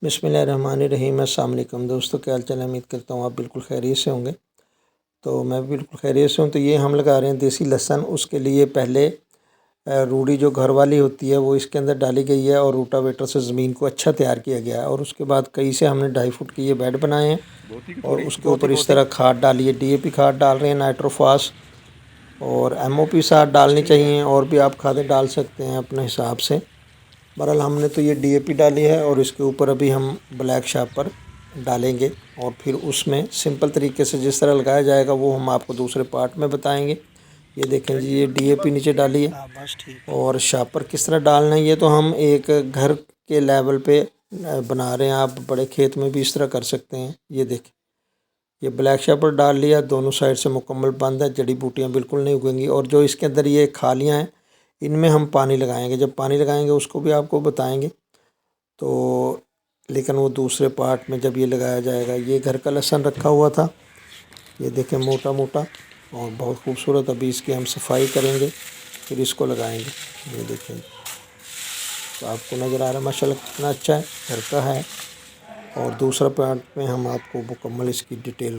बिस्मिल्लाहिर्रहमानिर्रहीम। अस्सलाम वालेकुम दोस्तों, क्या हाल चाल है। उम्मीद करता हूँ आप बिल्कुल खैरियत से होंगे। तो मैं भी बिल्कुल खैरियत से हूँ। तो ये हम लगा रहे हैं देसी लहसुन। उसके लिए पहले रूढ़ी जो घर वाली होती है वो इसके अंदर डाली गई है और रोटावेटर से ज़मीन को अच्छा तैयार किया गया है। और उसके बाद कई से हमने 2.5 फुट के ये बेड बनाए हैं और उसके ऊपर इस तरह खाद डाली है। DAP खाद डाल रहे हैं, नाइट्रोफास और MOP खाद डालनी चाहिए, और भी आप खादें डाल सकते हैं अपने हिसाब से। बहरहाल हमने तो ये DAP डाली है और इसके ऊपर अभी हम ब्लैक शापर डालेंगे और फिर उसमें सिंपल तरीके से जिस तरह लगाया जाएगा वो हम आपको दूसरे पार्ट में बताएंगे। ये देखें जी, ये DAP नीचे डाली है और शापर किस तरह डालना है ये तो हम एक घर के लेवल पे बना रहे हैं। आप बड़े खेत में भी इस तरह कर सकते हैं। ये देखें, ये ब्लैक शापर डाल लिया, दोनों साइड से मुकम्मल बंद है, जड़ी बूटियाँ बिल्कुल नहीं उगेंगी। और जो इसके अंदर ये खालियाँ हैं इनमें हम पानी लगाएंगे। जब पानी लगाएंगे उसको भी आपको बताएंगे। तो लेकिन वो दूसरे पार्ट में जब ये लगाया जाएगा। ये घर का लहसुन रखा हुआ था, ये देखें मोटा मोटा और बहुत खूबसूरत। अभी इसकी हम सफाई करेंगे फिर इसको लगाएंगे। ये देखें, तो आपको नज़र आ रहा है माशाल्लाह कितना अच्छा है, घर का है। और दूसरा पार्ट में हम आपको मुकम्मल इसकी डिटेल